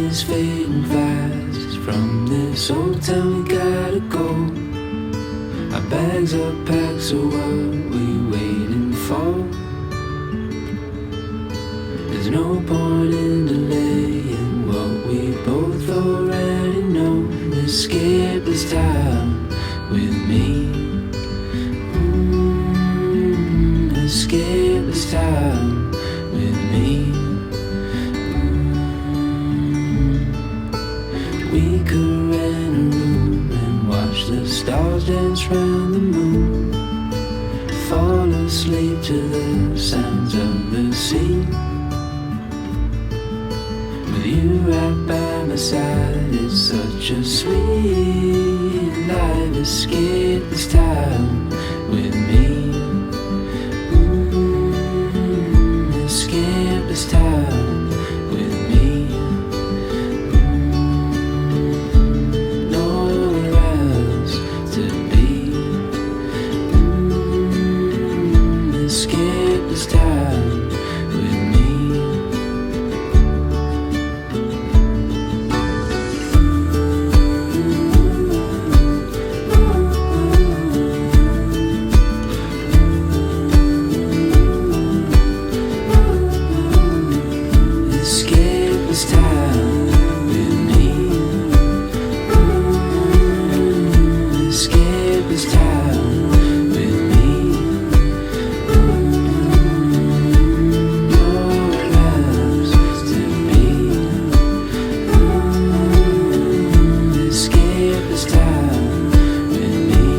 is fading fast. From this old town we gotta go. Our bags are packed, so what we waiting for? There's no point in delaying what we both already know. Escape this time with me. Escape this time with me. We could rent a room and watch the stars dance round the moon. Fall asleep to the sounds of the sea. With you right by my side, it's such a sweet life. Escape this time with me. Escape this time with me. Nowhere else to be. Escape this time with me. Escape this time with me. Escape this time with me. Nowhere else to be. Escape this time with me.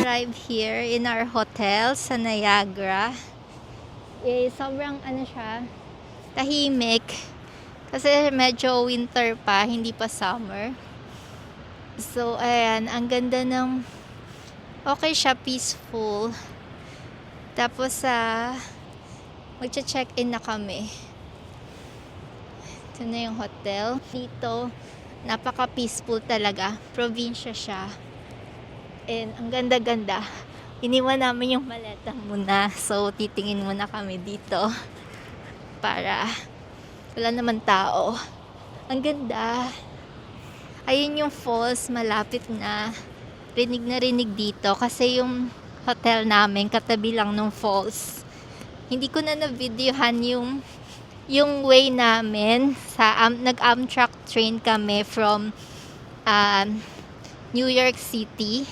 Arrived here in our hotel sa Niagara. Sobrang siya, tahimik. Kasi medyo winter pa, hindi pa summer. So, ayan, ang ganda ng, okay siya, peaceful. Tapos, magcha-check-in na kami. Ito na yung hotel. Dito, napaka-peaceful talaga. Probinsya siya. And ang ganda-ganda. Iniwan namin yung maleta muna. So, titingin muna kami dito. Para wala naman tao. Ang ganda. Ayun yung falls. Malapit na. Rinig na rinig dito. Kasi yung hotel namin, katabi lang ng falls. Hindi ko na na-videohan yung way namin. Nag-Amtrak train kami from New York City.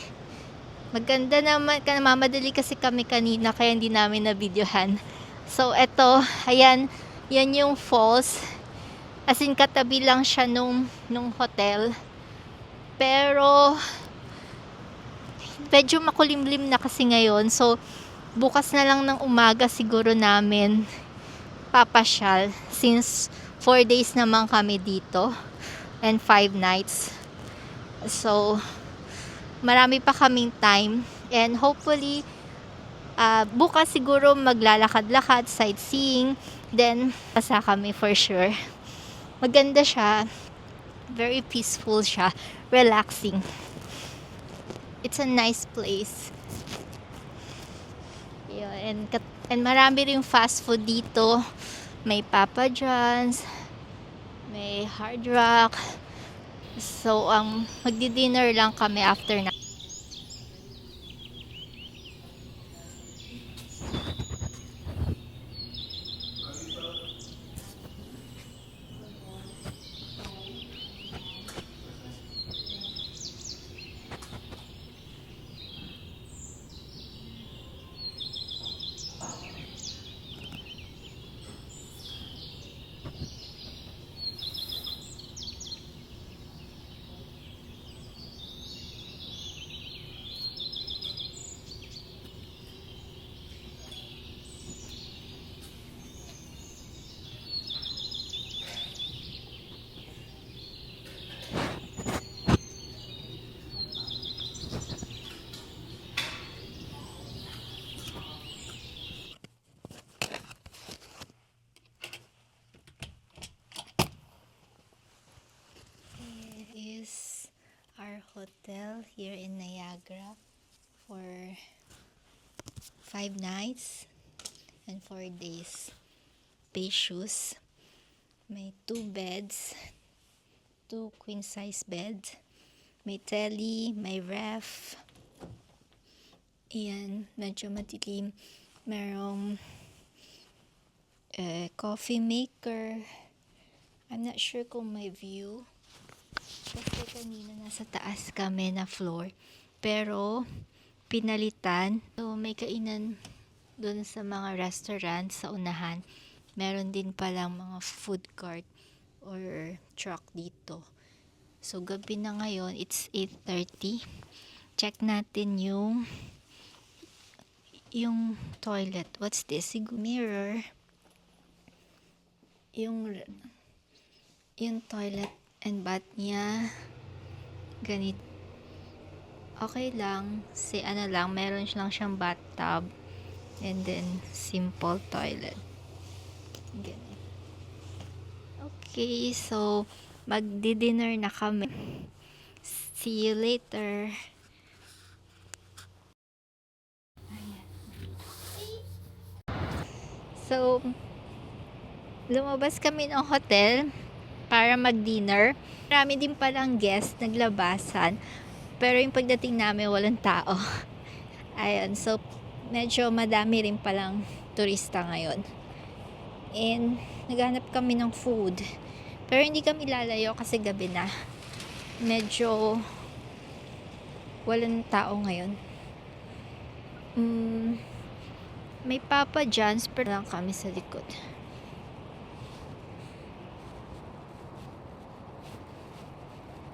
Maganda naman, mamadali kasi kami kanina kaya hindi namin na-videohan. So, eto, ayan, yan yung falls. As in, katabi lang siya nung hotel. Pero, medyo makulimlim na kasi ngayon. So, bukas na lang ng umaga siguro namin papasyal. Since 4 days naman kami dito. And 5 nights. So, marami pa kaming time and hopefully bukas siguro maglalakad-lakad, sightseeing, then pasa kami for sure. Maganda siya, very peaceful siya, relaxing. It's a nice place. Yeah, and marami ring fast food dito. May Papa John's, may Hard Rock. So, magdi-dinner lang kami after na. hotel here in Niagara for 5 nights and 4 days. Spacious. May 2 beds, 2 queen size beds. May telly, may ref. Ayan, medyo matilim. Merong coffee maker. I'm not sure kung may view. Kasi kanina nasa taas kami na floor. Pero, pinalitan. So, may kainan doon sa mga restaurant sa unahan. Meron din palang mga food cart or truck dito. So, gabi na ngayon. It's 8:30. Check natin yung toilet. What's this? Mirror. Yung toilet and bath niya ganito. Okay lang. Meron lang siyang bathtub and then simple toilet. Ganito. Okay, so magdi-dinner na kami. See you later. So, lumabas kami ng hotel para mag-dinner. Marami din palang guests naglabasan. Pero yung pagdating namin, walang tao. Ayun, so medyo madami rin palang turista ngayon. And naghanap kami ng food. Pero hindi kami lalayo kasi gabi na. Medyo walang tao ngayon. May Papa John's pero lang kami sa likod.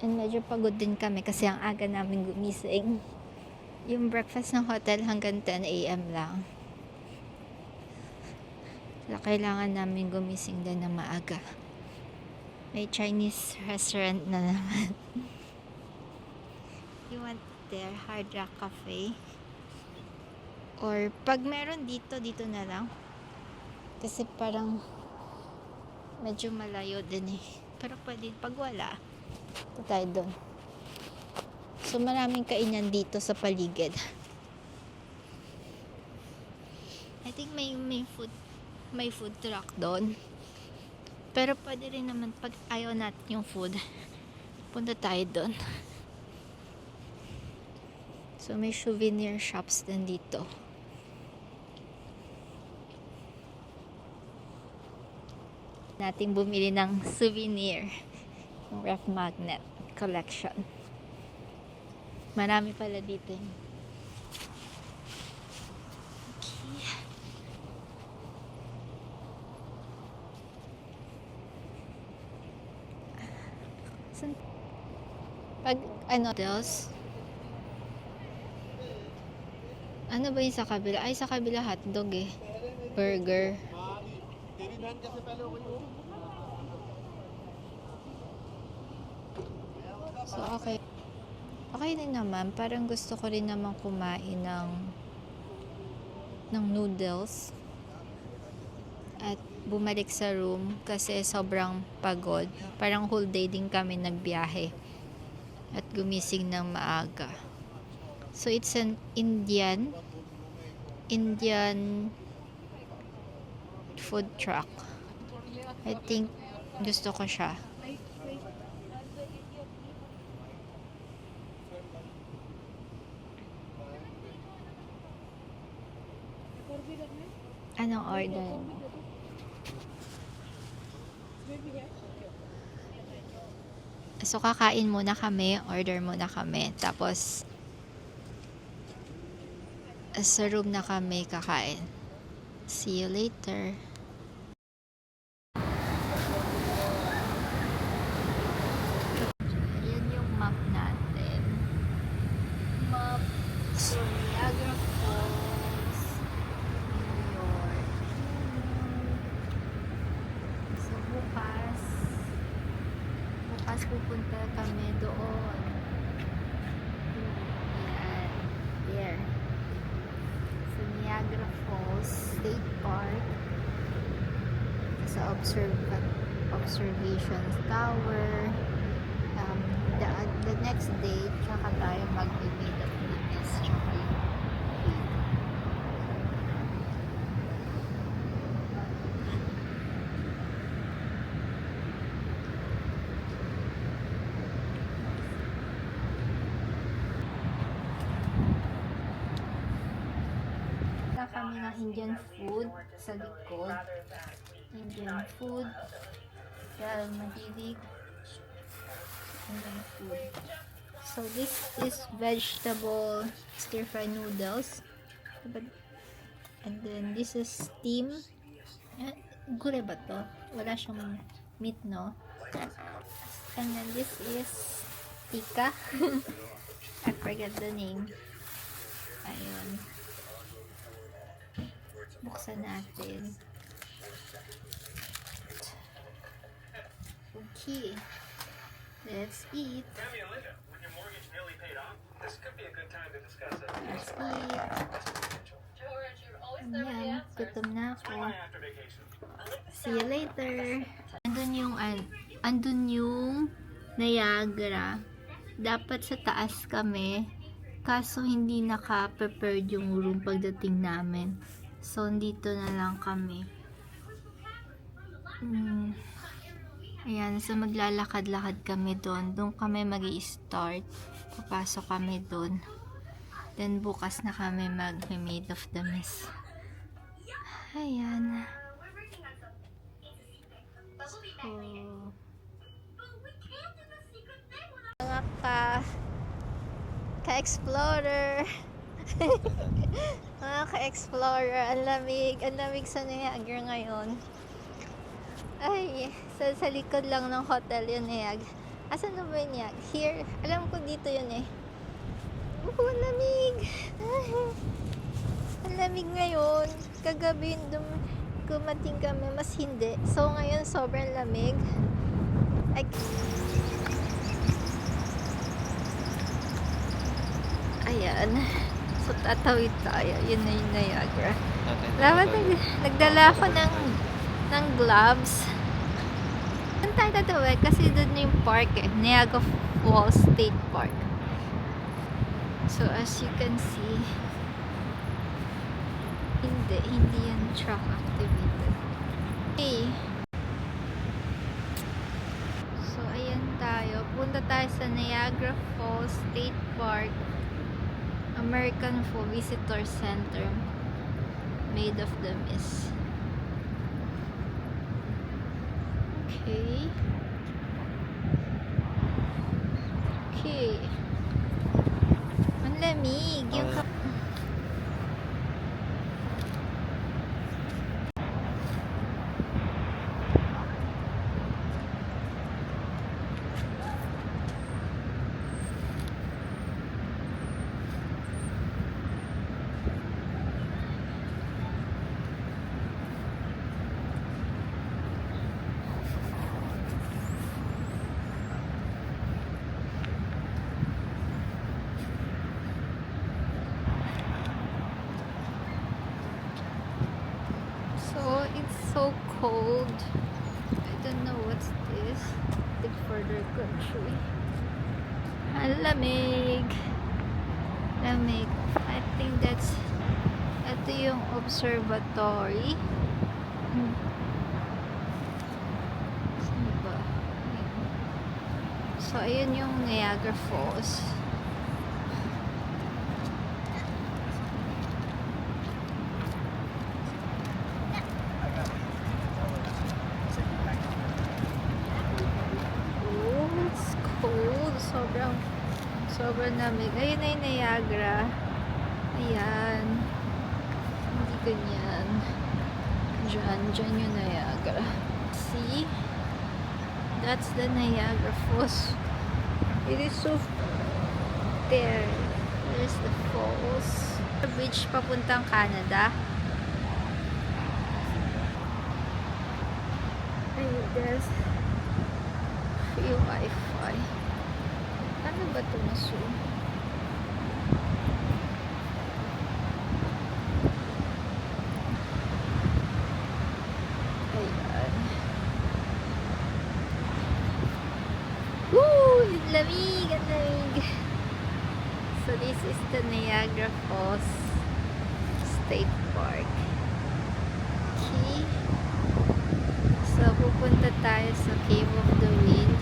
And medyo pagod din kami kasi ang aga namin gumising. Yung breakfast ng hotel hanggang 10 a.m. lang. So, kailangan namin gumising din na maaga. May Chinese restaurant na naman. You want there, Hard Rock Cafe? Or pag meron dito na lang. Kasi parang medyo malayo din eh. Pero pwede pag wala. Ito tayo doon. So maraming kainan dito sa paligid. I think may food truck doon. Pero pwede rin naman pag ayaw natin yung food, punta tayo doon. So may souvenir shops din dito. Natin bumili ng souvenir. Yung ref magnet collection. Marami pala dito. Okay. Pag hotels, ano ba yung sa kabila? Ay, sa kabila hotdog eh. Burger. So, okay. Okay din naman. Parang gusto ko rin naman kumain ng noodles. At bumalik sa room kasi sobrang pagod. Parang whole day din kami nagbiyahe. At gumising ng maaga. So, it's an Indian food truck. I think gusto ko siya. Anong order mo? So, kakain muna kami, order muna kami. Tapos, sa room na kami kakain. See you later. Yan yung map natin. Map. So, Niagara Falls, New York. So, bukas pupunta kami doon. Yan. There. Sa Niagara Falls State Park. Sa observation tower. The next day, tsaka tayo mag-made of the mist, tsaka yung food. Kami ng Indian food sa likod. Indian food. Dahil mahilig. Indian food. So this is vegetable stir-fry noodles. And then this is steam. Gulay ba to? Wala siyang meat, no? And then this is tikka. I forget the name. Ayun. Buksan natin. Okay. Let's eat. Let's eat. Ayan, gutom na ako. See you later. Andun yung Niagara. Dapat sa taas kami. Kaso hindi naka-prepared yung room pagdating namin. So, dito na lang kami. Ayan, so maglalakad-lakad kami doon. Doon kami mag-i-start. Papasok kami doon. Then, bukas na kami mag-made of the mist. Ayan. So, mga ka-explorer. Mga ka-explorer, ang lamig sa Niagara ngayon. Ay, sa likod lang ng hotel yun, Niag. Asan na ba yun, Niag? Here, alam ko dito yun eh. Ang lamig. Ay, ang lamig ngayon. Kagabi kumating kami, mas hindi. So ngayon, sobrang lamig. Ayan. So, tatawid tayo. Yun na yung Niagara. Dapat nagdala ako ng gloves. Saan tayo tatawid? Kasi doon yung park eh. Niagara Falls State Park. So, as you can see, hindi yan truck activated. Okay. So, ayan tayo. Punta tayo sa Niagara Falls State Park. American Fall Visitor Center, made of the mist. Okay. Okay. Ang lamig. Yung it's so cold. I don't know what's this. The further country. Ang lamig. Lamig. I think ito yung observatory. Saan ba? So, ayun yung Niagara Falls. Sobrang lamig. Ayun na yung Niagara. Ayan. Hindi ganyan. Diyan yung Niagara. See? That's the Niagara Falls. It is so... There. There's the falls. The beach papuntang Canada. Ayun, there's free Wi-Fi. Ano ba ito na zoom? Ayan. Woo! Lamig! Ang lamig! So this is the Niagara Falls State Park. Okay. So pupunta tayo sa Cave of the Wind.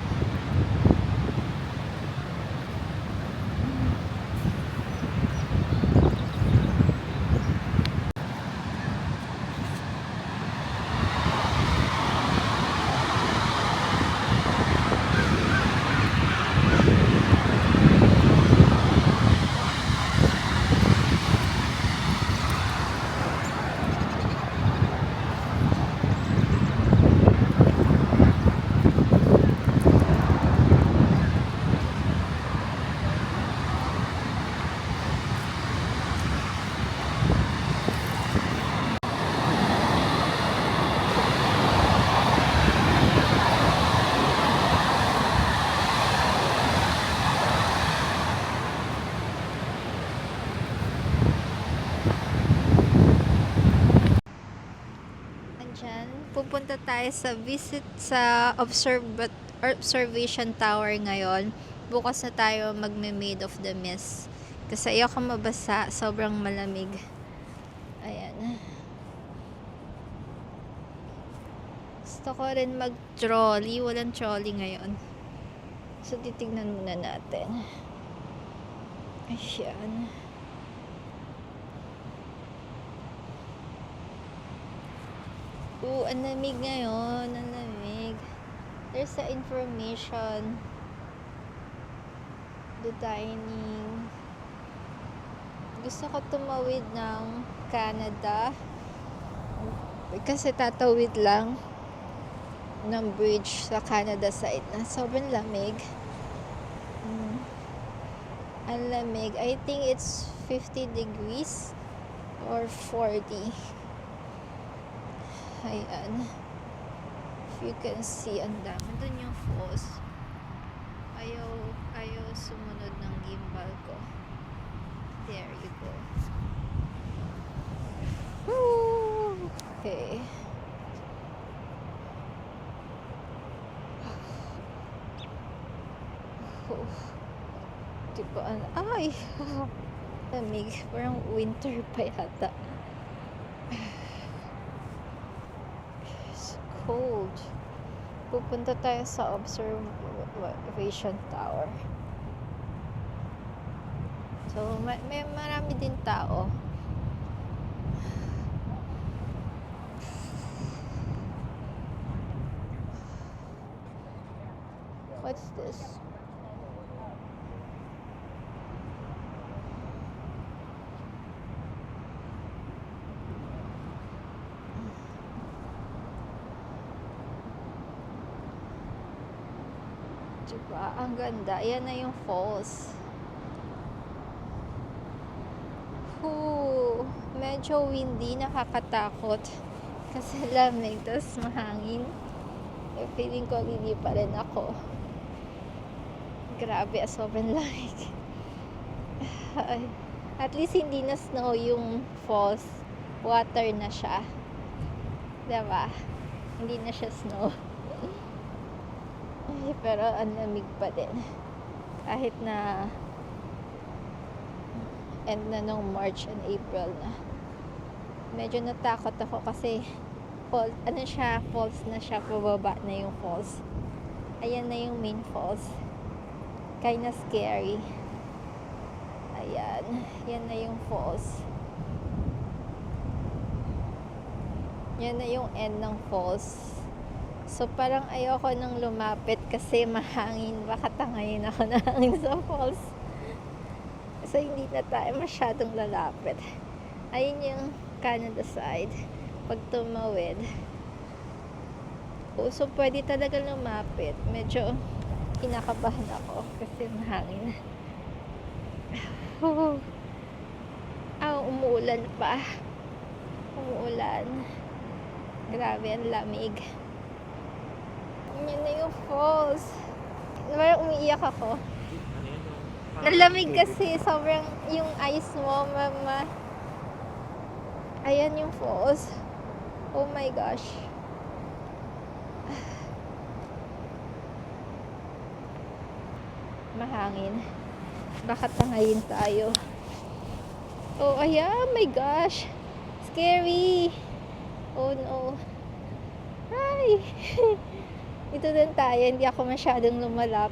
Andyan, pupunta tayo sa observation tower ngayon. Bukas na tayo magme-made of the mist. Kasi ayoko mabasa, sobrang malamig. Ayan. Gusto ko rin mag-trolley. Walang trolley ngayon. So, titignan muna natin. Ayan. Ang lamig ngayon. Ang lamig. There's the information. The dining. Gusto ko tumawid ng Canada. Kasi tatawid lang ng bridge sa Canada side na sobrang lamig. Ang lamig. I think it's 50 degrees or 40. Ayan. If you can see, ang dami. Doon yung falls. Ayaw sumunod ng gimbal ko. There you go. Woo! Okay. Diba? Ay! Lamig. Parang winter pa yata. It's cold. Pupunta tayo sa observation tower. So, may marami din tao. What's this? Diba? Ang ganda. Ayan na yung falls. Medyo windy, nakakatakot. Kasi lamig, tapos mahangin. Feeling ko lilipa rin ako. Grabe, sobrang lamig. At least hindi na snow yung falls. Water na siya. Diba? Hindi na siya snow. Pero ang lamig pa din. Kahit na end na nung March and April na. Medyo natakot ako kasi falls na siya, pababa na yung falls. Ayan na yung main falls. Kinda scary. Ayan. Yan na yung falls. Yan na yung end ng falls. So, parang ayoko nang lumapit kasi mahangin. Baka tangayin ako na hangin sa falls. So, hindi na tayo masyadong lalapit. Ayun yung Canada side. Pag tumawid. So, pwede talaga lumapit. Medyo kinakabahan ako kasi mahangin. Umuulan pa. Umuulan. Grabe, ang lamig. Yan na yung falls. Parang umiiyak ako. Nalamig kasi, sobrang yung eyes mo, mama. Ayan yung falls. Oh my gosh. Mahangin. Baka tangayin tayo. Oh, ayan, my gosh. Scary. Oh no. Hi. Ito din tayo, hindi ako masyadong lumalap.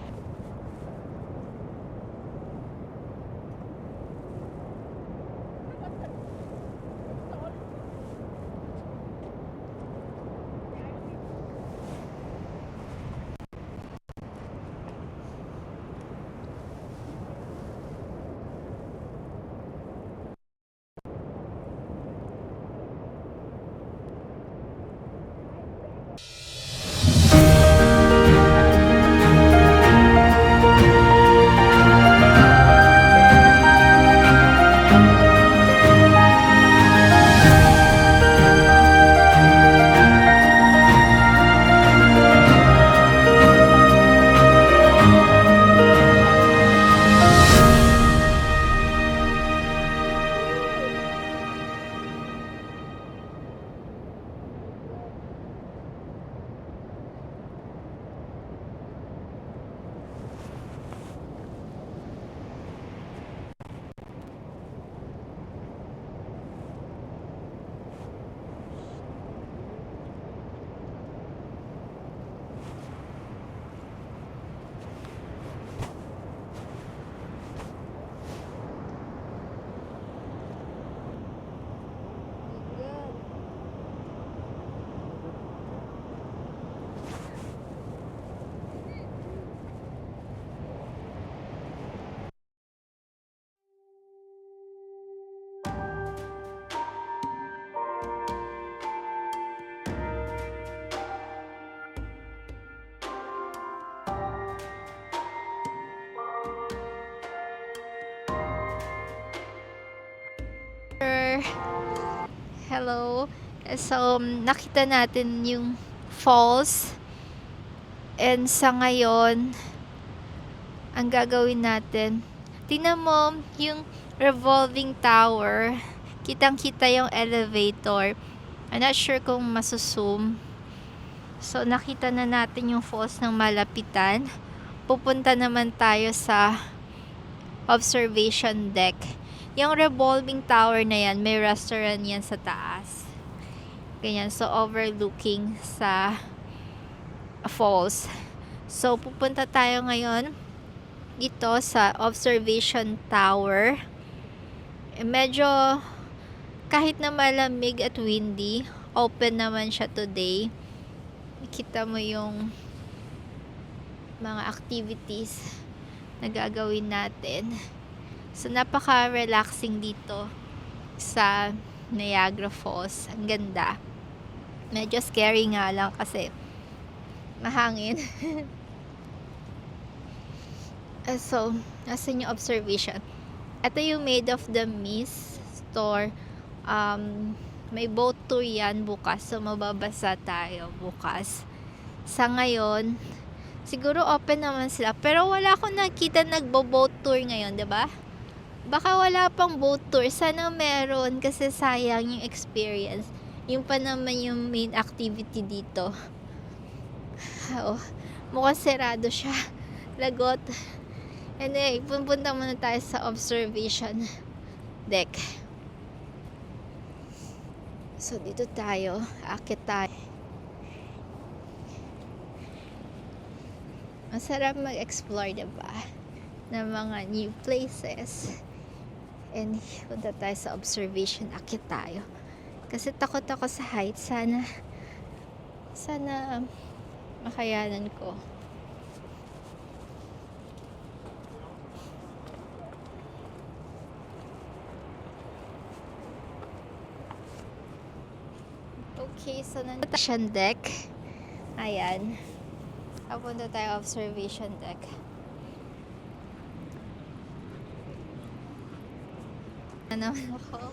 Hello. So, nakita natin yung falls. And sa ngayon, ang gagawin natin, tingnan mo yung revolving tower. Kitang-kita yung elevator. I'm not sure kung masusum. So, nakita na natin yung falls ng malapitan. Pupunta naman tayo sa observation deck. Yung revolving tower na yan, may restaurant yan sa taas. Ganyan, so overlooking sa falls. So, pupunta tayo ngayon dito sa observation tower. Medyo, kahit na malamig at windy, open naman siya today. Kita mo yung mga activities na gagawin natin. So, napaka-relaxing dito sa Niagara Falls. Ang ganda. Medyo scary nga lang kasi mahangin. So, nasan yung observation? Ito yung Made of the Mist store. May boat tour yan bukas. So, mababasa tayo bukas. Sa ngayon, siguro open naman sila. Pero wala akong nakita nagbo-boat tour ngayon, 'di ba? Baka wala pang boat tour. Sana meron kasi sayang yung experience. Yung pa naman yung main activity dito. Oh, mukhang serado siya. Lagot. Anyway, pupunta muna tayo sa observation deck. So, dito tayo. Akit tayo. Masarap mag-explore, diba? Ng mga new places. And punta tayo sa observation. Akit tayo. Kasi takot ako sa height. Sana makayanan ko. Okay, so nandito siyang deck. Ayan. Papunta tayo observation deck. Ano ako?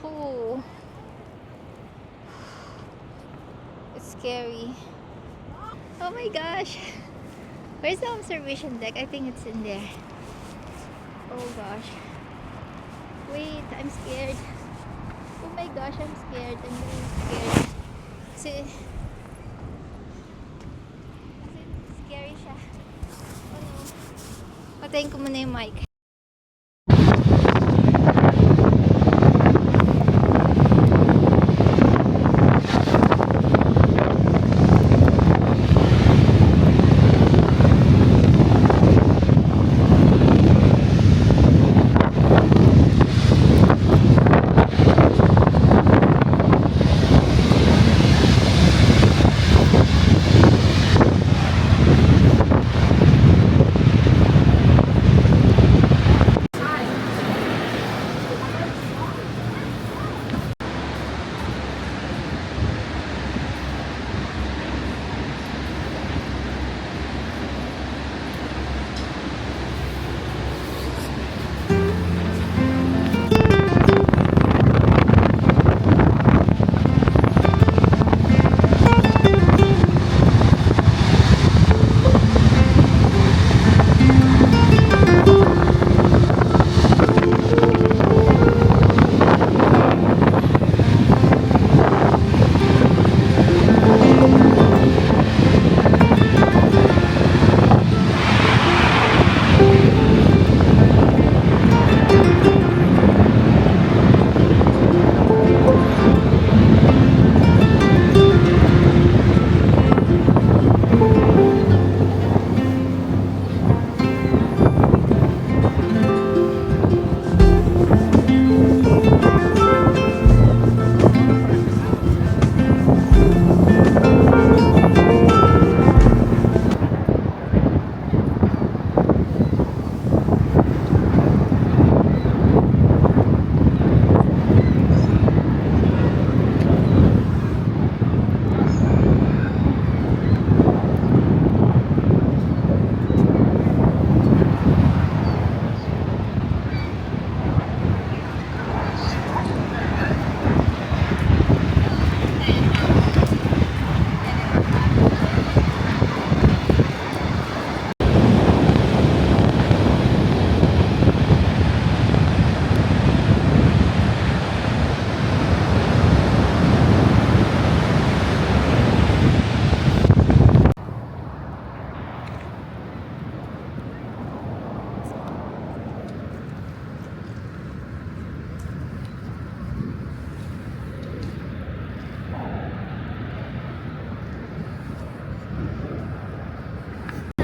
Ooh. It's scary. Oh my gosh. Where's the observation deck? I think it's in there. Oh gosh. Wait, I'm scared. Oh my gosh, I'm scared. I'm really scared. Kasi Patayin ko muna yung mic.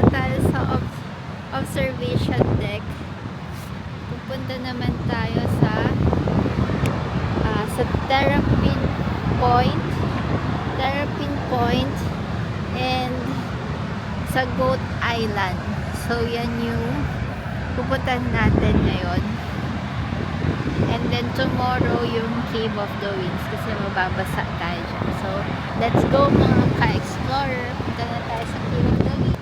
Tayo sa observation deck. Pupunta naman tayo sa Terrapin Point and sa Goat Island. So yan yung pupuntahan natin ngayon. And then tomorrow yung Cave of the Winds kasi mababasa tayo dyan. So let's go mga ka-explorer. Punta na tayo sa Cave of the Winds.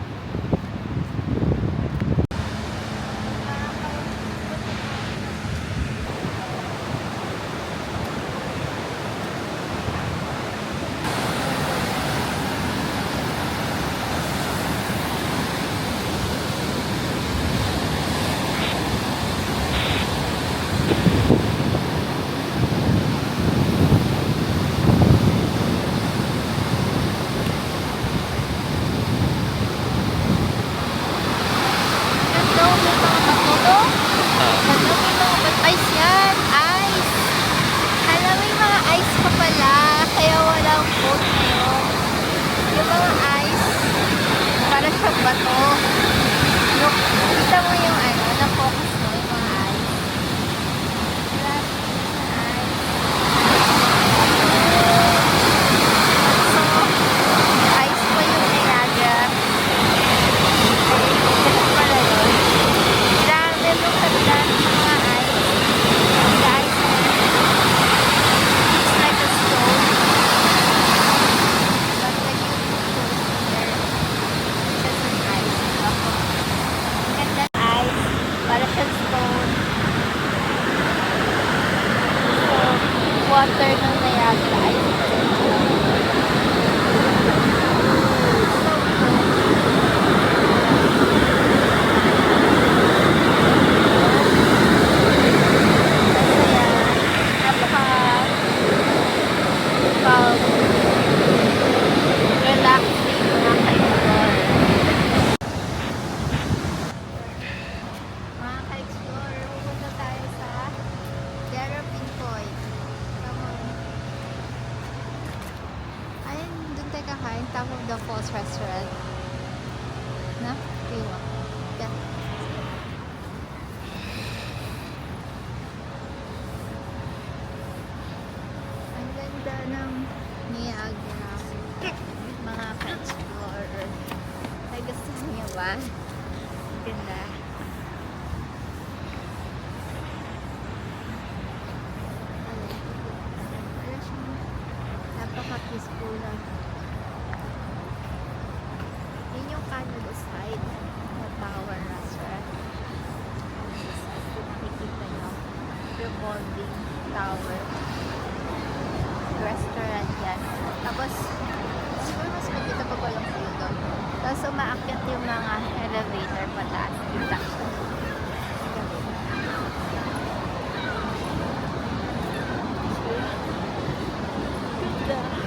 Na? Iwa. Yeah. Ang ganda ng Niagara. Mga ka-explorer. Ay, gusto niyo ba? Ang ganda. Wala siyang napaka-peaceful na. Yun yung Canada side na Tower Restaurant. This side, kung nakikita nyo, revolving tower. Restaurant yan. Tapos, siguro mas maganda pag walang view doon. Tapos, umaakyat yung mga elevator pataas. Kita. Ganda.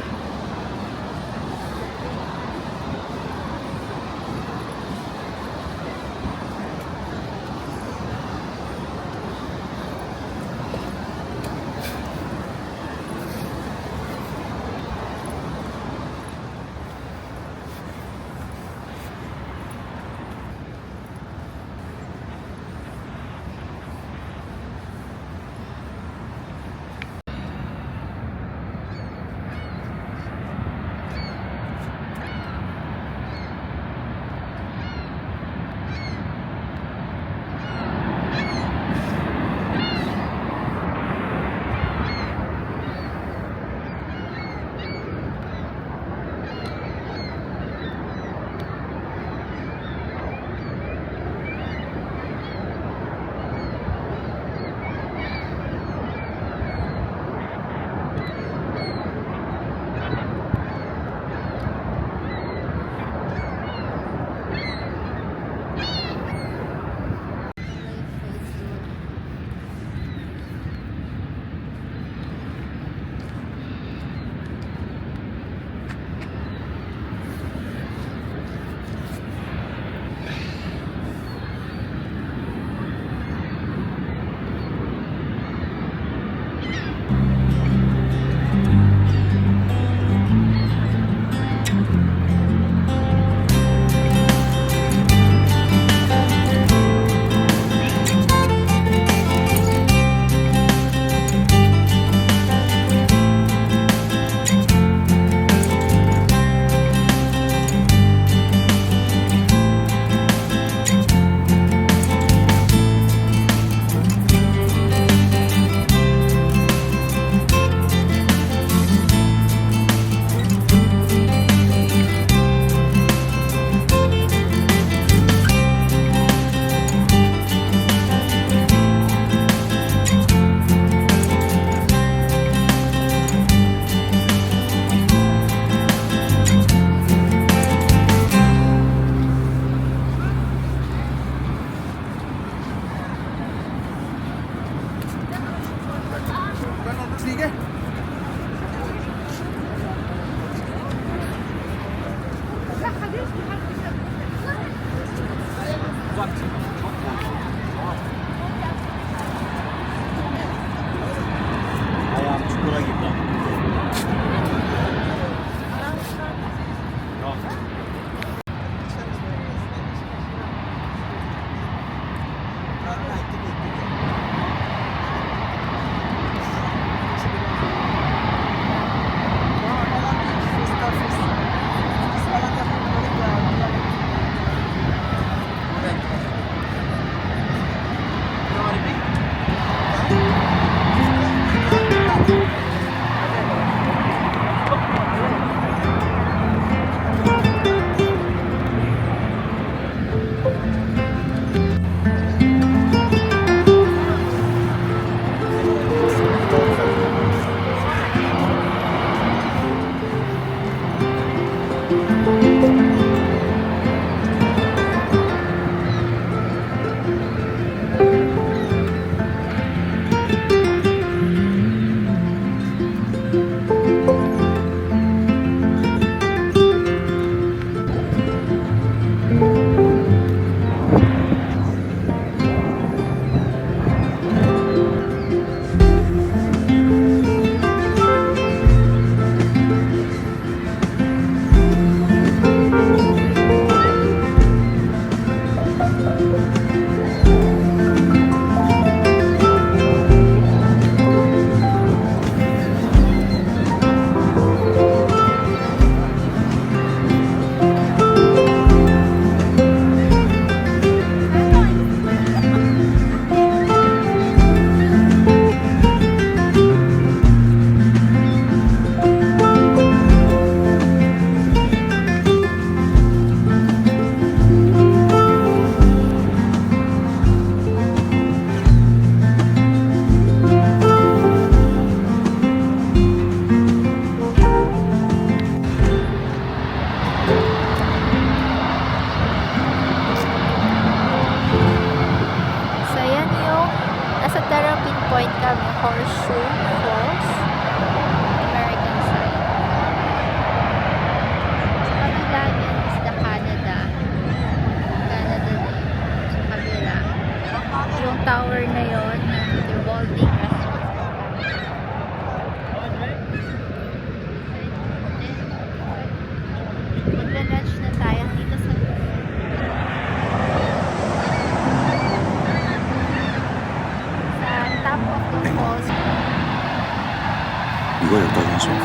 顺飞，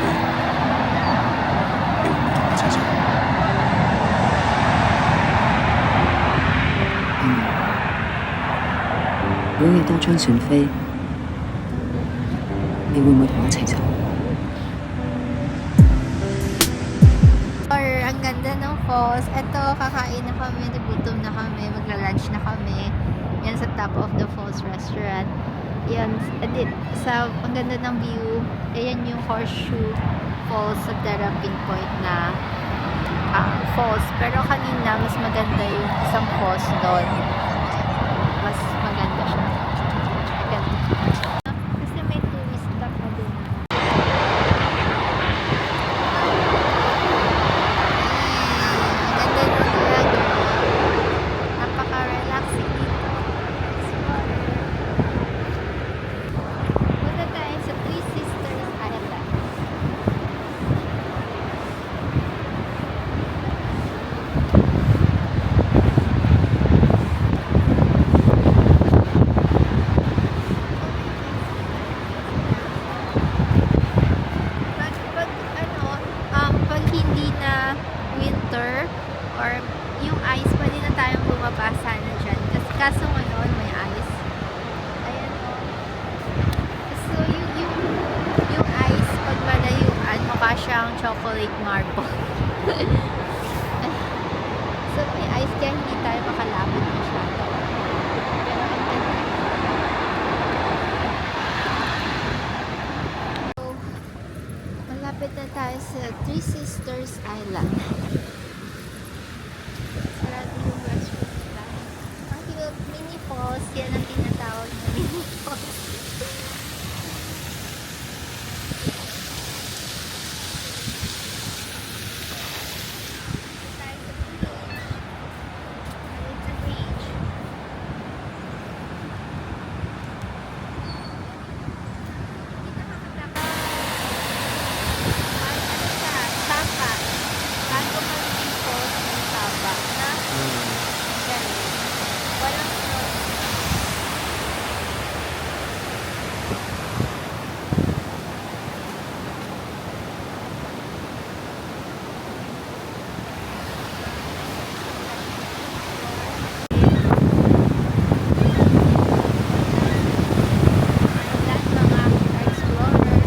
给我们同我猜想。如果刀槍船飛，你會唔會同我一齊走？ Or ang ganda ng falls. Eto, kakain na kami, nagutom na kami, magla-lunch na kami. Yan sa top of the falls restaurant. Yan, ang ganda ng view. Ayan yung horseshoe falls sa Terrapin Point na falls. Pero kanina, mas maganda yung isang falls doon. Mas maganda siya. Maganda. Kasi may tourist stop na doon. Ganda ng talaga. Napaka-relaxing dito. Explore. Punta tayo sa Three Sisters Island. Pag hindi na winter or yung ice, pwede na tayong bumabasa na dyan. Kaso ngayon, may ice. Ayan o. So, yung ice, pag malayuan, mukha siyang chocolate marble. So, may ice kaya hindi tayo makalapit masyado. Pero ang ganda. So, malapit na tayo sa Three Sisters Island. Sarado yung restaurant nila. Ang cute, mini falls. Yan ang tinatawag na mini falls. Tayo sa beach. Tayo sa beach. Hindi nakakatakot. Ay, ano siya? Sapa. Bago maging falls ng Sapa. Na? Ganun. Walang snow. Lahat mga explorer.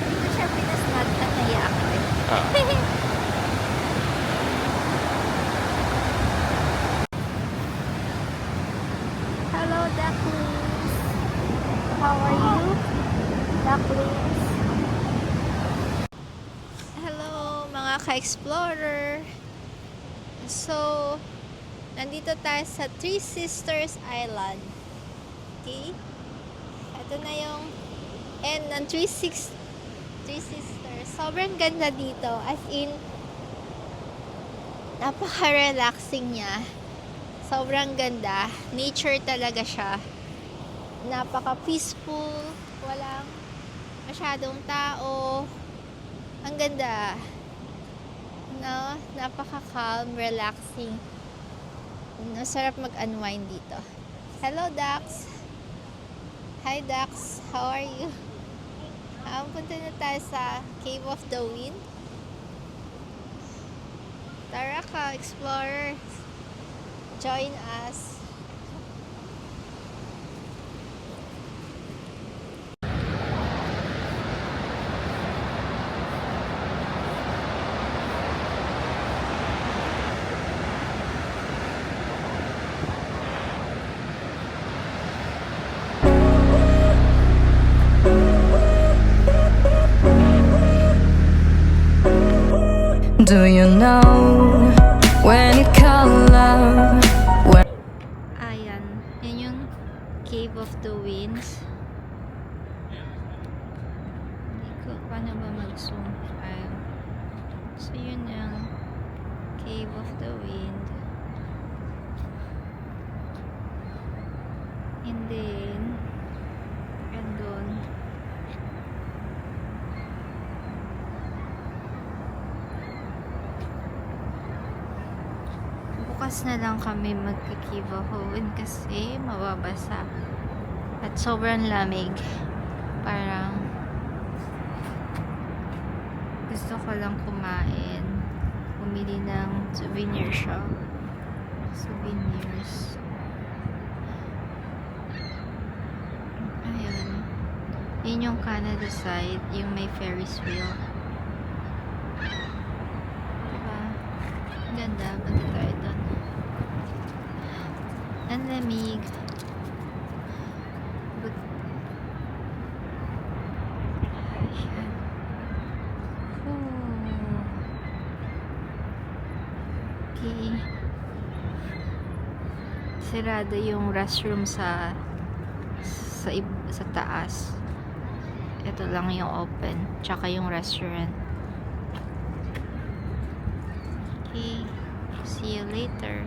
Dito siya pinasnat at naiyak ko eh. Hello, ducklings. How are you, ducklings? Hello, mga ka-explorer. So, nandito tayo sa Three Sisters Island. Okay? Ito na yung end ng Three Sisters. Sobrang ganda dito. As in, napaka-relaxing niya. Sobrang ganda. Nature talaga siya. Napaka-peaceful. Walang masyadong tao. Ang ganda. No? Napaka-calm, relaxing. Masarap mag-unwind dito. Hello, ducks. Hi, ducks. How are you? Punta na tayo sa Cave of the Wind. Tara ka, explorer. Join us. Do you know when you call love? Ayan. Yan yung Cave of the Winds. Hindi ko, paano ba mag-zoom? Ayan. So, yun yung Cave of the Wind. And then, andun. Bukas na lang kami magkikibahoon kasi mababasa at sobrang lamig. Parang gusto ko lang kumain, bumili ng souvenir shop, souvenirs. Ayun, yun yung Canada side, yung may Ferris wheel. Diba? Ang ganda, punta tayo doon. Ang lamig. Ayan. Okay. Sirado yung restroom sa taas. Ito lang yung open. Tsaka yung restaurant. Okay. See you later.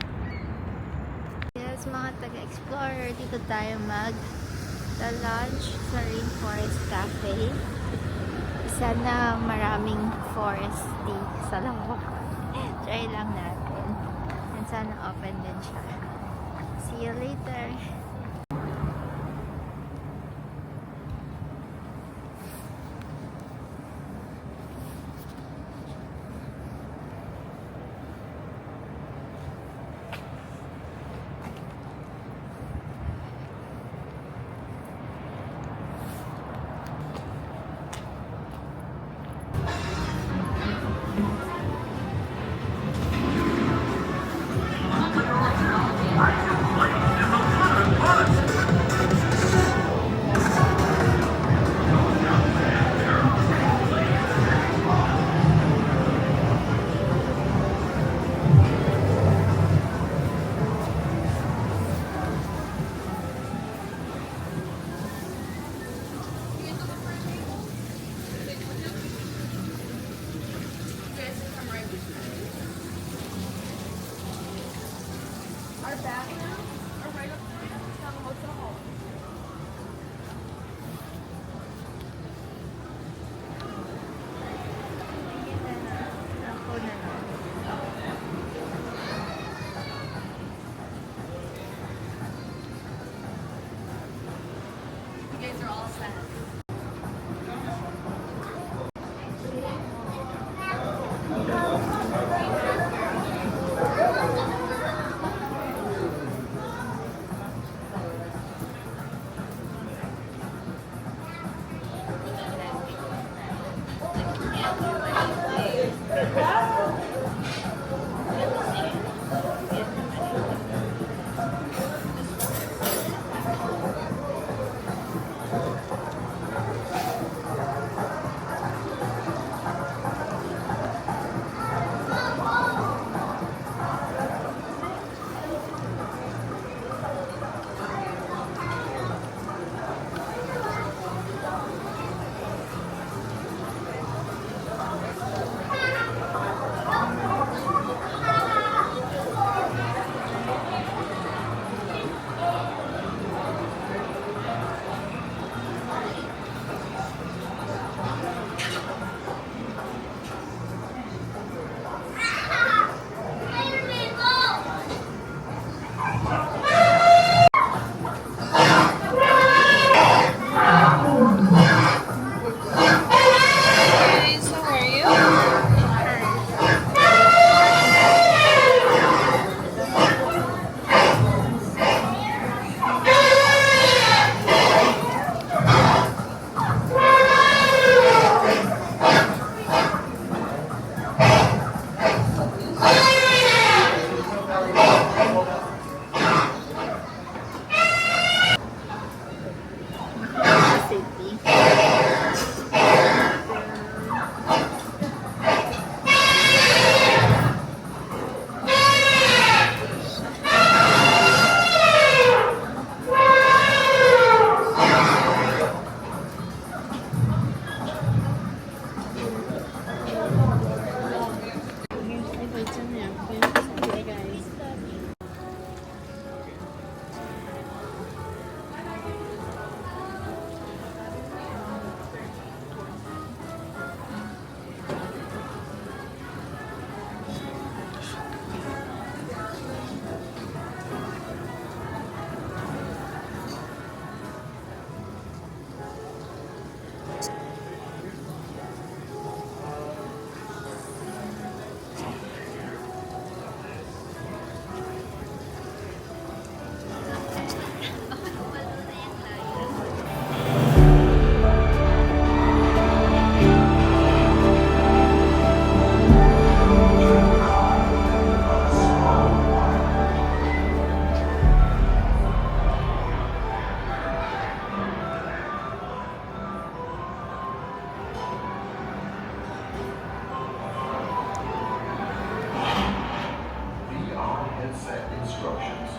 Yes, mga taga-explorer, dito tayo mag-lunch sa Rainforest Cafe. Sana maraming foresty sa loob. Try lang natin. And sana open din siya. See you later. instructions.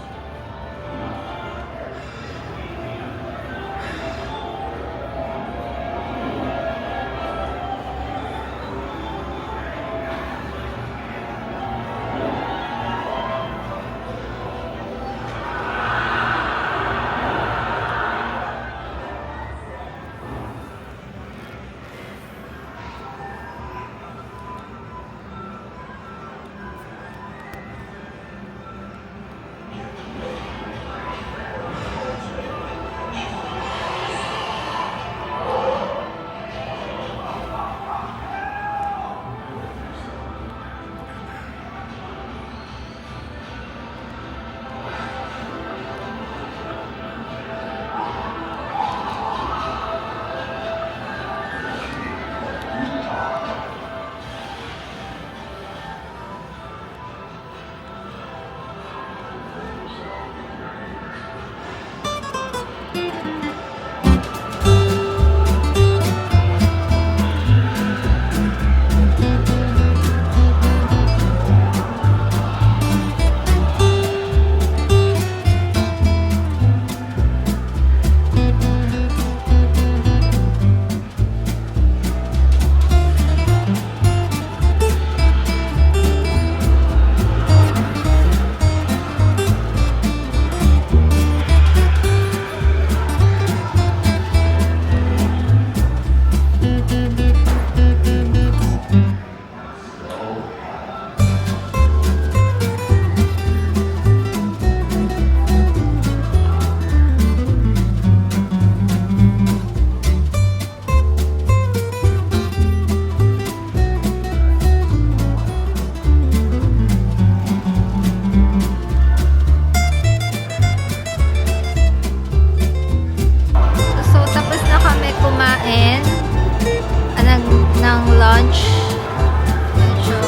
So, tapos na kami kumain ng lunch. Medyo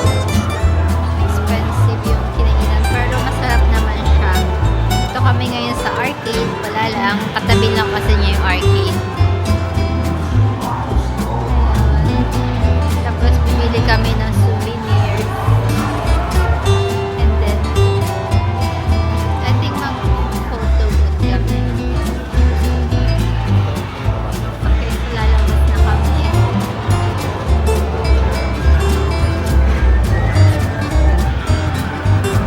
expensive yung kinainan, pero masarap naman siya. Dito kami ngayon sa arcade. Wala lang, katabi lang kasi niya yung arcade. Ayan. Tapos bumili kami ng souvenir. And then, I think mag-photo booth kami. Okay, lalabas na kami.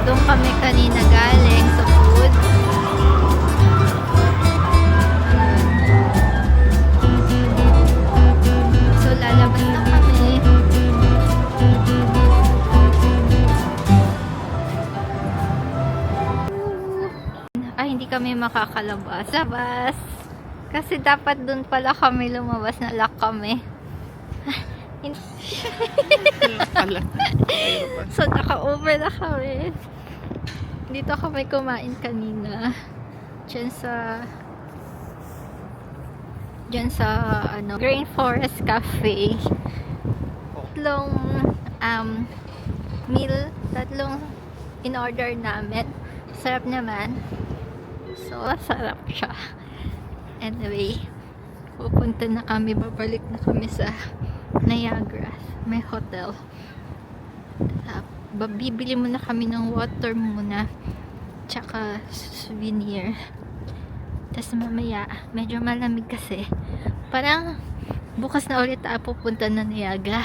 Doon kami kanina galing sa food. So, lalabas na kami. Ay, hindi kami makakalabas. Labas! Kasi dapat dun pala kami lumabas, na lock kami. So, naka-over na kami. Dito kami kumain kanina. Diyan sa Green Forest Cafe. Tatlong in-order namin. Sarap naman. So, sarap siya. Anyway, pupunta na kami, babalik na kami sa Niagara. May hotel. Bibili muna kami ng water muna. Tsaka souvenir. Tapos mamaya, medyo malamig kasi. Parang bukas na ulit pupunta na Niagara.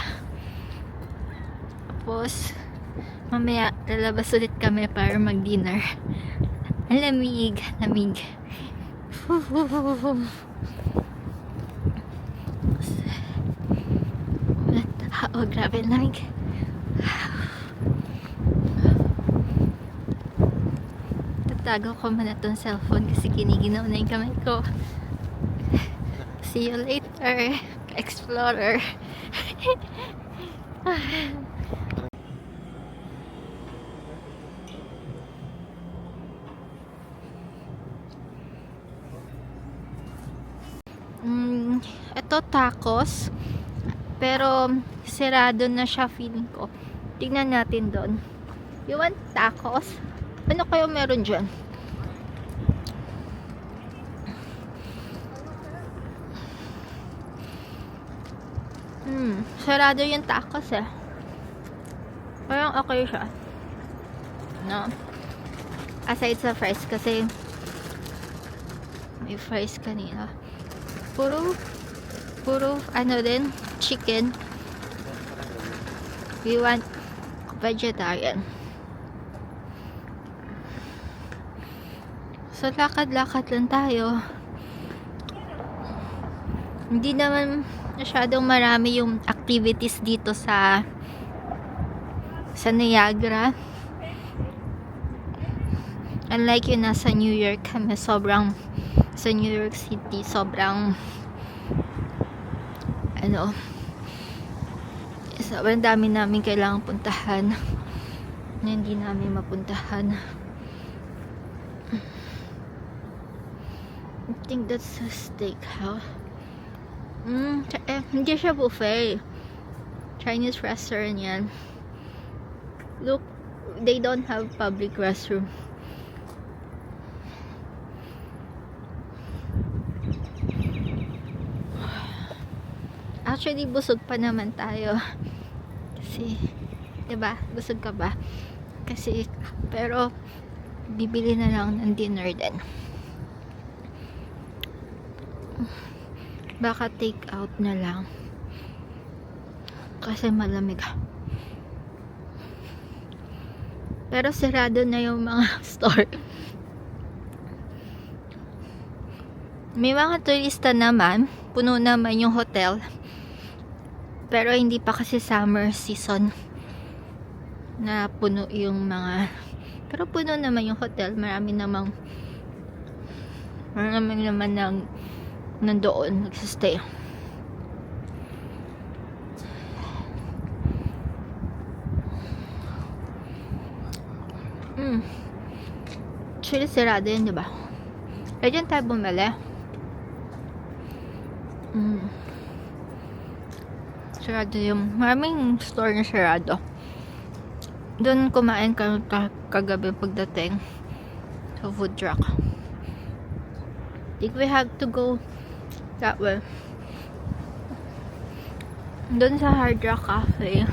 Tapos, mamaya lalabas ulit kami para mag-dinner. Ang lamig. Oh, grabe ang lamig. Tatago ko muna tong cellphone kasi kiniginaw na yung kamay ko. See you later, Explorer. Ito tacos, pero sirado na siya, feeling ko. Tingnan natin doon. You want tacos? Ano kayo meron dyan? Sarado yung tacos Parang okay siya. No? Aside sa fries kasi may fries kanina. Puro ano din, chicken. We want vegetarian. So lakad-lakad lang tayo. Hindi naman masyadong marami yung activities dito sa Niagara. Unlike yun nasa New York kami, sa New York City, sobrang dami namin kailangang puntahan na hindi namin mapuntahan. I think that's a steakhouse. Hindi siya buffet. Chinese restaurant yan. Look, they don't have public restroom. Actually, busog pa naman tayo. Kasi, diba? Busog ka ba? Kasi, pero, bibili na lang ng dinner din. Baka take out na lang. Kasi malamig. Pero sarado na yung mga store. May mga turista naman. Puno naman yung hotel. Pero hindi pa kasi summer season na puno yung mga, pero puno naman yung hotel. Marami naman nandoon nagsistay. Actually sirado yun, diba? Kaya dyan tayo bumili. Sarado yung maraming store na sarado. Doon kumain kami kagabi pagdating sa food truck. I think we have to go that way. Doon sa Hard Rock Cafe.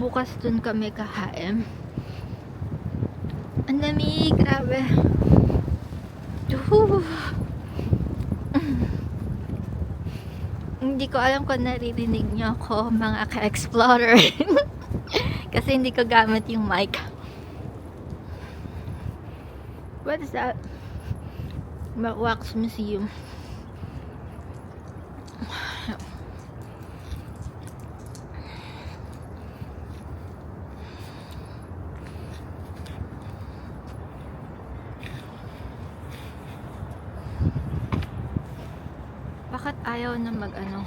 Bukas doon kami kakain. Ang lamig, grabe. Hindi ko alam kung naririnig nyo ako, mga ka-explorer. Kasi hindi ko gamit yung mic. What is that? Wax Museum. Bakit ayaw na mag-ano?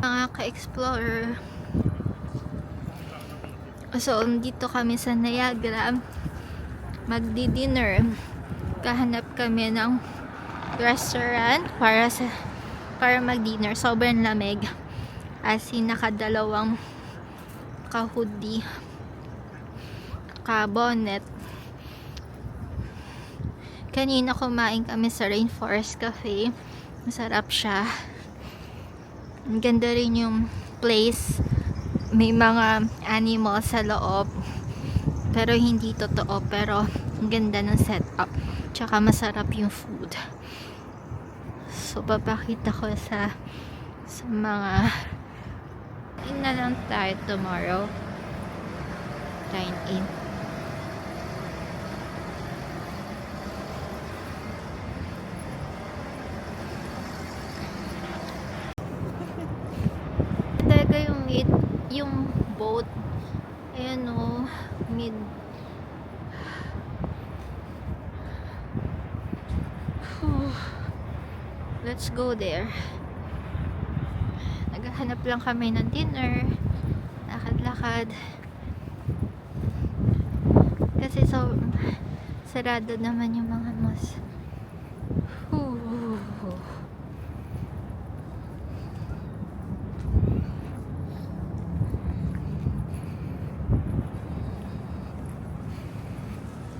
Mga ka-explorer. So, dito kami sa Niagara. Magdi-dinner. Kahanap kami ng restaurant para mag-dinner. Sobrang lamig. As in, nakadalawang ka-hoodie. Ka-bonnet. Kanina kumain kami sa Rainforest Cafe. Masarap siya. Ang ganda rin yung place. May mga animals sa loob. Pero hindi totoo. Pero ang ganda ng setup. Tsaka masarap yung food. So, papakita ko sa mga na lang tayo tomorrow. Dine in. Yung boat, ayan o, mid. Let's go there. Naghahanap lang kami ng dinner. Lakad-lakad. Kasi so sarado naman yung mga mas.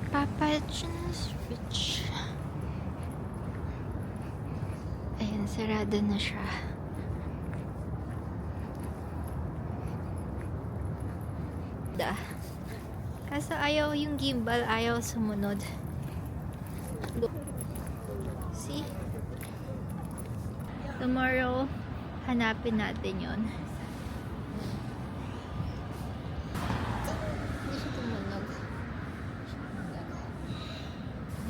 Papa John's Beach. Ayan, sarado na siya. ganda. Kaso ayaw yung gimbal, ayaw sumunod. Look. See? Tomorrow, hanapin natin yon. Hindi siya tumunog.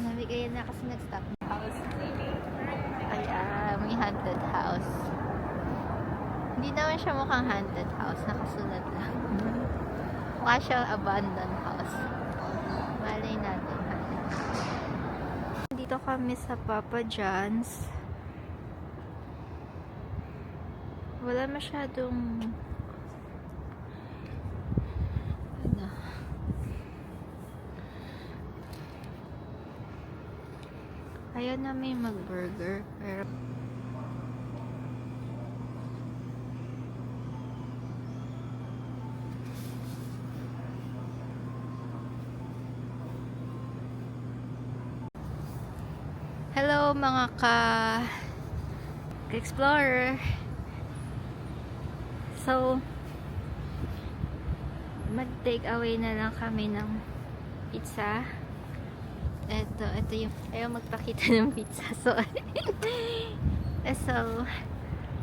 Hanapin kaya na kasi nag-stop. House. Ayan, may haunted house. Hindi naman siya mukhang haunted house. Nakasulat lang. Mukha siyang abandoned house. Malay natin. Dito kami sa Papa John's. Wala masyadong ano. Ayaw namin mag-burger pero hello mga ka-explorer. So, mag-take away na lang kami ng pizza. Ito yung, ayaw magpakita ng pizza. So,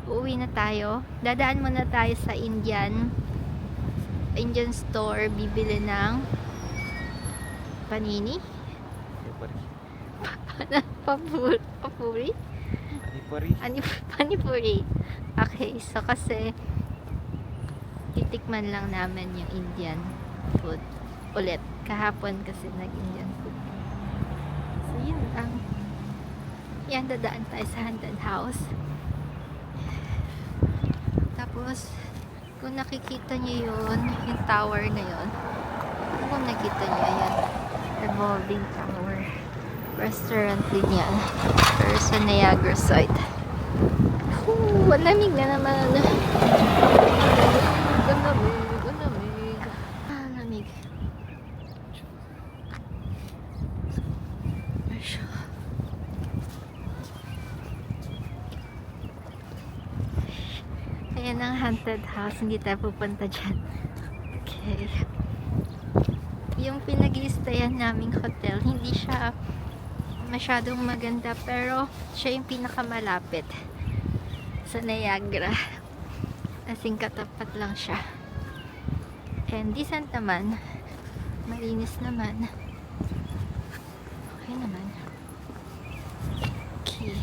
uuwi na tayo. Dadaan muna tayo sa Indian store, bibili ng panini. Papuri? Panipuri. Okay, so kasi titikman lang namin yung Indian food ulit. Kahapon kasi nag-Indian food. So, yun lang. Yan, dadaan tayo sa haunted house. Tapos, kung nakikita nyo yun, yung tower na yun, kung nakita nyo, yan, revolving tower. Restaurant din yan. Pero sa Niagara side. Ang lamig na naman. Ang lamig. Ang lamig. Ayan ang haunted house. Hindi tayo pupunta dyan. Okay. Yung pinag-i-stayan naming hotel, hindi siya masyadong maganda, pero siya yung pinakamalapit sa Niagara. Asing katapat lang siya. And decent naman. Malinis naman. Okay naman. Okay.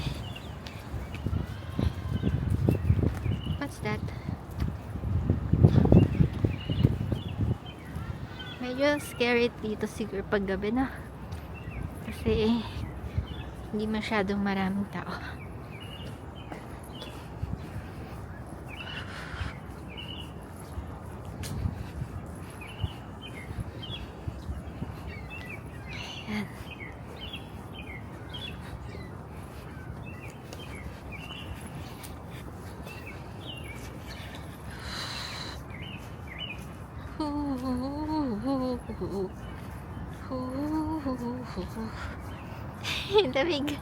What's that? Medyo scary dito siguro pag gabi na. Kasi hindi masyadong maraming tao. Ayan. Lamig.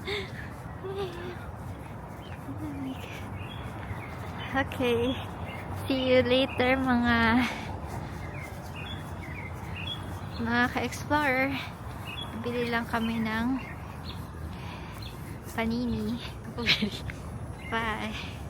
Okay. See you later mga ka-explorer. Bili lang kami ng panini. Bye.